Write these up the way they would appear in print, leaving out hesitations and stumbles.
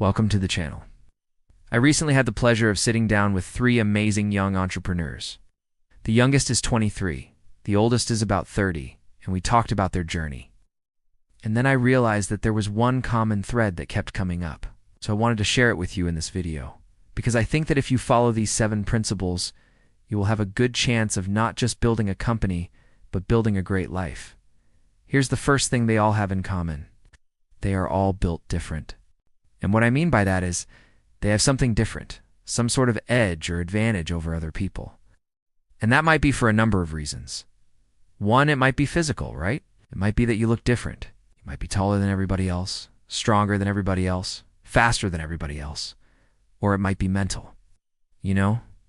Welcome to the channel. I recently had the pleasure of sitting down with three amazing young entrepreneurs. The youngest is 23, the oldest is about 30, and we talked about their journey. And then I realized that there was one common thread that kept coming up. So I wanted to share it with you in this video, because I think that if you follow these 7 principles, you will have a good chance of not just building a company, but building a great life. Here's the first thing they all have in common. They are all built different. And what I mean by that is, they have something different, some sort of edge or advantage over other people. And that might be for a number of reasons. One, it might be physical, right? It might be that you look different. You might be taller than everybody else, stronger than everybody else, faster than everybody else. Or it might be mental. You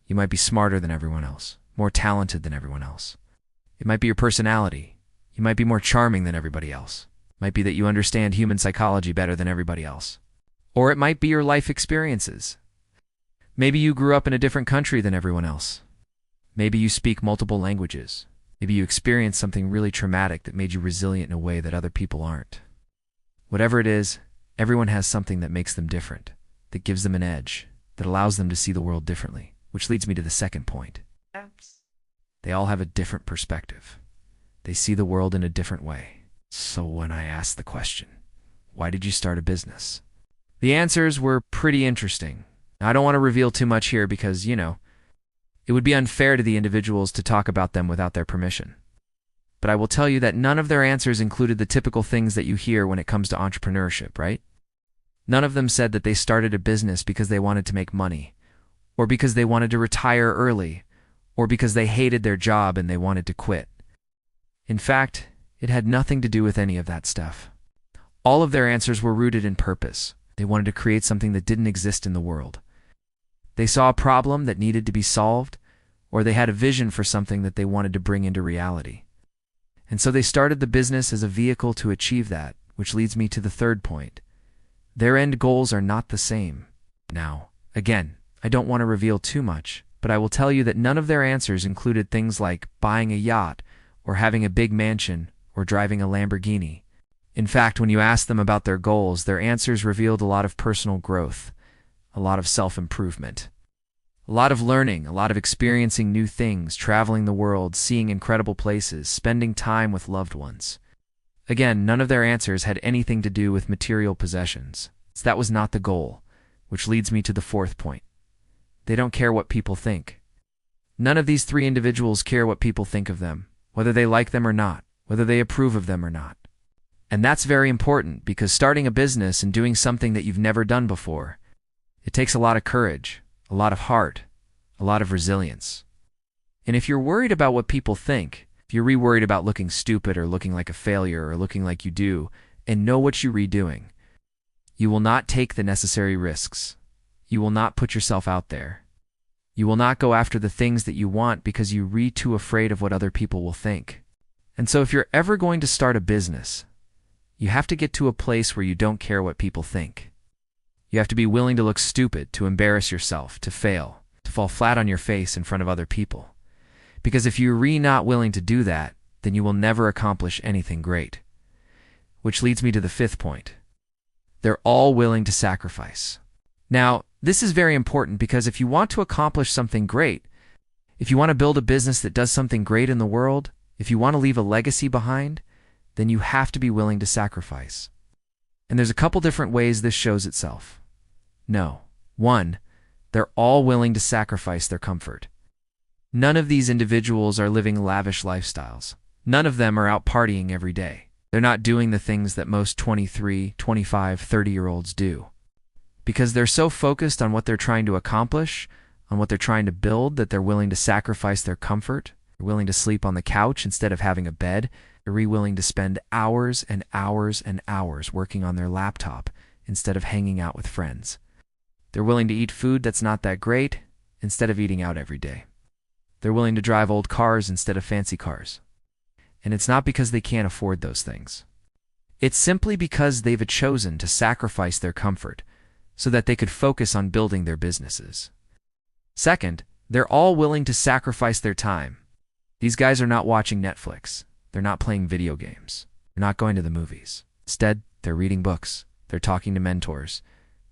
might be smarter than everyone else, more talented than everyone else. It might be your personality. You might be more charming than everybody else. It might be that you understand human psychology better than everybody else. Or it might be your life experiences. Maybe you grew up in a different country than everyone else. Maybe you speak multiple languages. Maybe you experienced something really traumatic that made you resilient in a way that other people aren't. Whatever it is, everyone has something that makes them different, that gives them an edge, that allows them to see the world differently, which leads me to the second point. They all have a different perspective. They see the world in a different way. So when I asked the question, why did you start a business? The answers were pretty interesting. I don't want to reveal too much here because, it would be unfair to the individuals to talk about them without their permission. But I will tell you that none of their answers included the typical things that you hear when it comes to entrepreneurship, right? None of them said that they started a business because they wanted to make money, or because they wanted to retire early, or because they hated their job and they wanted to quit. In fact, it had nothing to do with any of that stuff. All of their answers were rooted in purpose. They wanted to create something that didn't exist in the world. They saw a problem that needed to be solved, or they had a vision for something that they wanted to bring into reality. And so they started the business as a vehicle to achieve that, which leads me to the third point. Their end goals are not the same. Now, again, I don't want to reveal too much, but I will tell you that none of their answers included things like buying a yacht, or having a big mansion, or driving a Lamborghini. In fact, when you asked them about their goals, their answers revealed a lot of personal growth, a lot of self-improvement, a lot of learning, a lot of experiencing new things, traveling the world, seeing incredible places, spending time with loved ones. Again, none of their answers had anything to do with material possessions. So that was not the goal, which leads me to the fourth point. They don't care what people think. None of these 3 individuals care what people think of them, whether they like them or not, whether they approve of them or not. And that's very important because starting a business and doing something that you've never done before, it takes a lot of courage, a lot of heart, a lot of resilience. And if you're worried about what people think, if you're worried about looking stupid or looking like a failure or looking like you do, and know what you're doing, you will not take the necessary risks. You will not put yourself out there. You will not go after the things that you want because you're too afraid of what other people will think. And so if you're ever going to start a business, you have to get to a place where you don't care what people think. You have to be willing to look stupid, to embarrass yourself, to fail, to fall flat on your face in front of other people. Because if you're not willing to do that, then you will never accomplish anything great. Which leads me to the 5th point. They're all willing to sacrifice. Now, this is very important because if you want to accomplish something great, if you want to build a business that does something great in the world, if you want to leave a legacy behind, then you have to be willing to sacrifice. And there's a couple different ways this shows itself. No. 1, they're all willing to sacrifice their comfort. None of these individuals are living lavish lifestyles. None of them are out partying every day. They're not doing the things that most 23, 25, 30-year-olds do. Because they're so focused on what they're trying to accomplish, on what they're trying to build, that they're willing to sacrifice their comfort. They're willing to sleep on the couch instead of having a bed. They're willing to spend hours and hours and hours working on their laptop instead of hanging out with friends. They're willing to eat food that's not that great instead of eating out every day. They're willing to drive old cars instead of fancy cars. And it's not because they can't afford those things. It's simply because they've chosen to sacrifice their comfort so that they could focus on building their businesses. Second, they're all willing to sacrifice their time. These guys are not watching Netflix. They're not playing video games. They're not going to the movies. Instead, they're reading books. They're talking to mentors.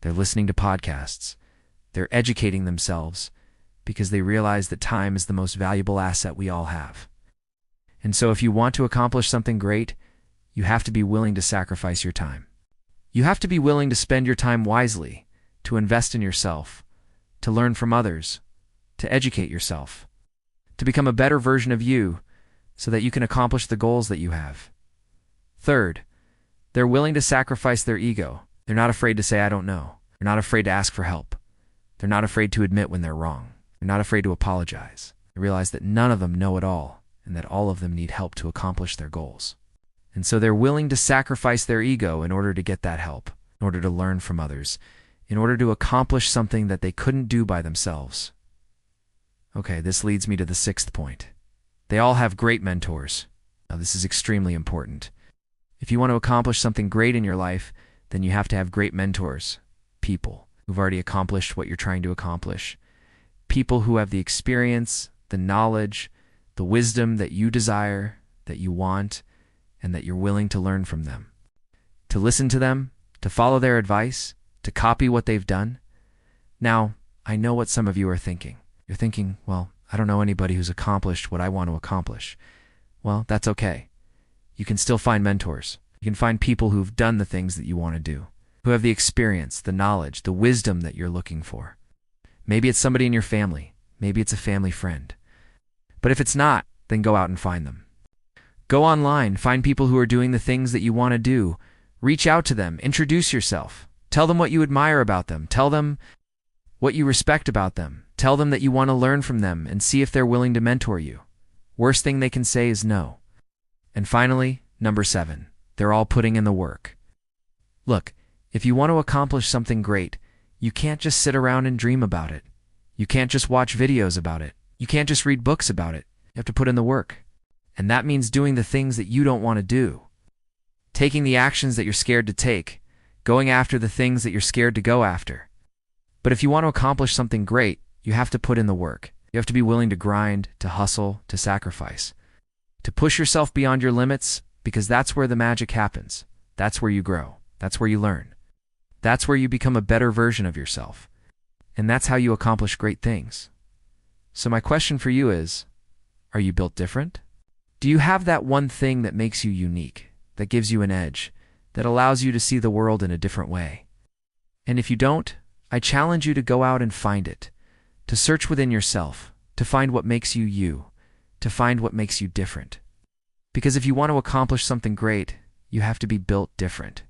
They're listening to podcasts. They're educating themselves because they realize that time is the most valuable asset we all have. And so if you want to accomplish something great, you have to be willing to sacrifice your time. You have to be willing to spend your time wisely, to invest in yourself, to learn from others, to educate yourself, to become a better version of you so that you can accomplish the goals that you have. Third, they're willing to sacrifice their ego. They're not afraid to say, I don't know. They're not afraid to ask for help. They're not afraid to admit when they're wrong. They're not afraid to apologize. They realize that none of them know it all and that all of them need help to accomplish their goals. And so they're willing to sacrifice their ego in order to get that help, in order to learn from others, in order to accomplish something that they couldn't do by themselves. Okay, this leads me to the sixth point. They all have great mentors. Now, this is extremely important. If you want to accomplish something great in your life, then you have to have great mentors, people who've already accomplished what you're trying to accomplish, people who have the experience, the knowledge, the wisdom that you desire, that you want, and that you're willing to learn from them. To listen to them, to follow their advice, to copy what they've done. Now, I know what some of you are thinking. You're thinking, well, I don't know anybody who's accomplished what I want to accomplish. Well, that's okay. You can still find mentors. You can find people who've done the things that you want to do, who have the experience, the knowledge, the wisdom that you're looking for. Maybe it's somebody in your family. Maybe it's a family friend. But if it's not, then go out and find them. Go online, find people who are doing the things that you want to do. Reach out to them, introduce yourself. Tell them what you admire about them. Tell them what you respect about them. Tell them that you want to learn from them and see if they're willing to mentor you. Worst thing they can say is no. And finally, number 7, they're all putting in the work. Look, if you want to accomplish something great, you can't just sit around and dream about it. You can't just watch videos about it. You can't just read books about it. You have to put in the work. And that means doing the things that you don't want to do. Taking the actions that you're scared to take. Going after the things that you're scared to go after. But if you want to accomplish something great, you have to put in the work. You have to be willing to grind, to hustle, to sacrifice. To push yourself beyond your limits, because that's where the magic happens. That's where you grow. That's where you learn. That's where you become a better version of yourself. And that's how you accomplish great things. So my question for you is, are you built different? Do you have that one thing that makes you unique, that gives you an edge, that allows you to see the world in a different way? And if you don't, I challenge you to go out and find it, to search within yourself, to find what makes you you, to find what makes you different. Because if you want to accomplish something great, you have to be built different.